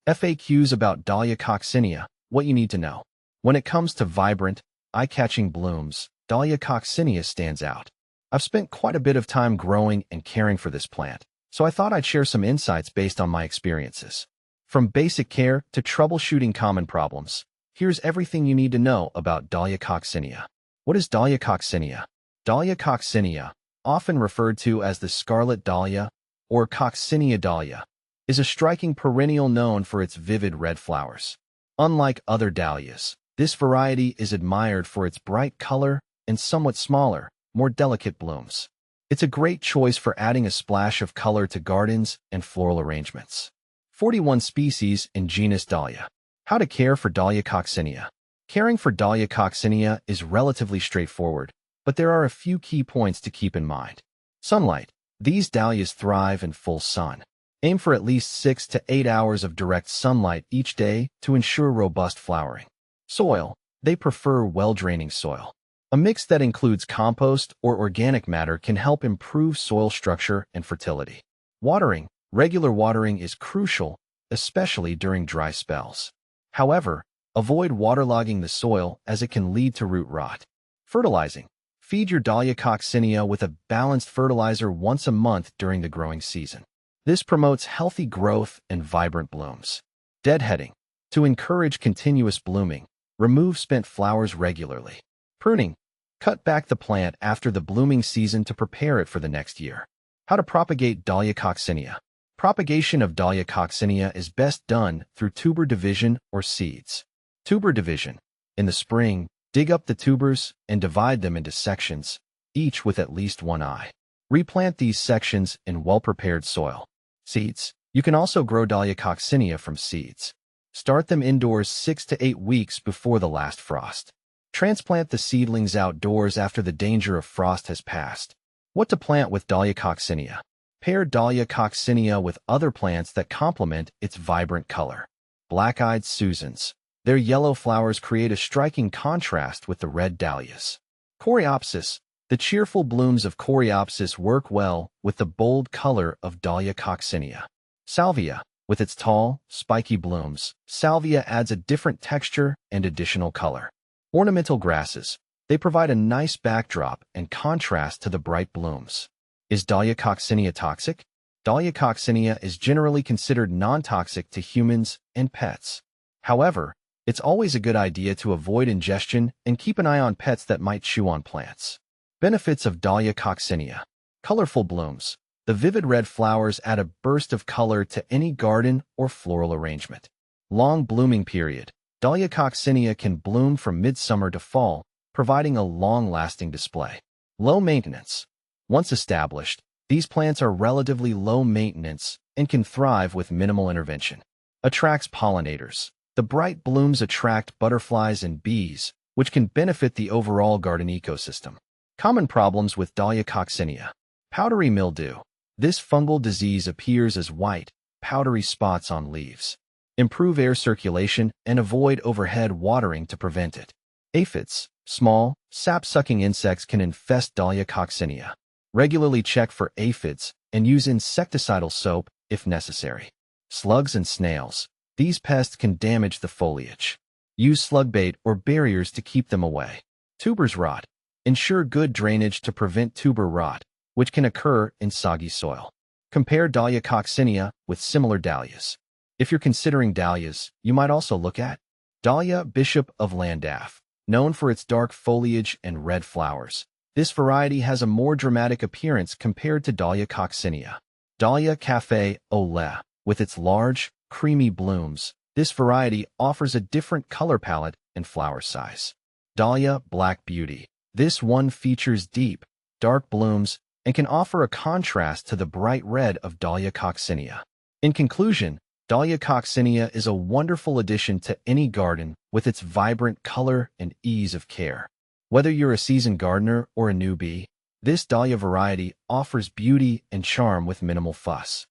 FAQs about Dahlia coccinea, what you need to know. When it comes to vibrant, eye-catching blooms, Dahlia coccinea stands out. I've spent quite a bit of time growing and caring for this plant, so I thought I'd share some insights based on my experiences. From basic care to troubleshooting common problems, here's everything you need to know about Dahlia coccinea. What is Dahlia coccinea? Dahlia coccinea, often referred to as the Scarlet Dahlia or Coccinea dahlia, is a striking perennial known for its vivid red flowers. Unlike other dahlias, this variety is admired for its bright color and somewhat smaller, more delicate blooms. It's a great choice for adding a splash of color to gardens and floral arrangements. 41 species in genus Dahlia. How to care for Dahlia coccinea. Caring for Dahlia coccinea is relatively straightforward, but there are a few key points to keep in mind. Sunlight. These dahlias thrive in full sun. Aim for at least 6 to 8 hours of direct sunlight each day to ensure robust flowering. Soil. They prefer well-draining soil. A mix that includes compost or organic matter can help improve soil structure and fertility. Watering. Regular watering is crucial, especially during dry spells. However, avoid waterlogging the soil as it can lead to root rot. Fertilizing. Feed your Dahlia coccinea with a balanced fertilizer once a month during the growing season. This promotes healthy growth and vibrant blooms. Deadheading. To encourage continuous blooming, remove spent flowers regularly. Pruning. Cut back the plant after the blooming season to prepare it for the next year. How to propagate Dahlia coccinea. Propagation of Dahlia coccinea is best done through tuber division or seeds. Tuber division. In the spring, dig up the tubers and divide them into sections, each with at least one eye. Replant these sections in well-prepared soil. Seeds. You can also grow Dahlia coccinea from seeds. Start them indoors 6 to 8 weeks before the last frost. Transplant the seedlings outdoors after the danger of frost has passed. What to plant with Dahlia coccinea. Pair Dahlia coccinea with other plants that complement its vibrant color. Black-eyed Susans. Their yellow flowers create a striking contrast with the red dahlias. Coreopsis. The cheerful blooms of Coreopsis work well with the bold color of Dahlia coccinea. Salvia. With its tall, spiky blooms, salvia adds a different texture and additional color. Ornamental grasses. They provide a nice backdrop and contrast to the bright blooms. Is Dahlia coccinea toxic? Dahlia coccinea is generally considered non-toxic to humans and pets. However, it's always a good idea to avoid ingestion and keep an eye on pets that might chew on plants. Benefits of Dahlia coccinea. Colorful blooms. The vivid red flowers add a burst of color to any garden or floral arrangement. Long blooming period. Dahlia coccinea can bloom from midsummer to fall, providing a long-lasting display. Low maintenance. Once established, these plants are relatively low maintenance and can thrive with minimal intervention. Attracts pollinators. The bright blooms attract butterflies and bees, which can benefit the overall garden ecosystem. Common problems with Dahlia coccinea. Powdery mildew. This fungal disease appears as white, powdery spots on leaves. Improve air circulation and avoid overhead watering to prevent it. Aphids. Small, sap-sucking insects can infest Dahlia coccinea. Regularly check for aphids and use insecticidal soap if necessary. Slugs and snails. These pests can damage the foliage. Use slug bait or barriers to keep them away. Tubers rot. Ensure good drainage to prevent tuber rot, which can occur in soggy soil. Compare Dahlia coccinea with similar dahlias. If you're considering dahlias, you might also look at Dahlia Bishop of Llandaff. Known for its dark foliage and red flowers, this variety has a more dramatic appearance compared to Dahlia coccinea. Dahlia Café au lait. With its large, creamy blooms, this variety offers a different color palette and flower size. Dahlia Black Beauty. This one features deep, dark blooms and can offer a contrast to the bright red of Dahlia coccinea. In conclusion, Dahlia coccinea is a wonderful addition to any garden with its vibrant color and ease of care. Whether you're a seasoned gardener or a newbie, this Dahlia variety offers beauty and charm with minimal fuss.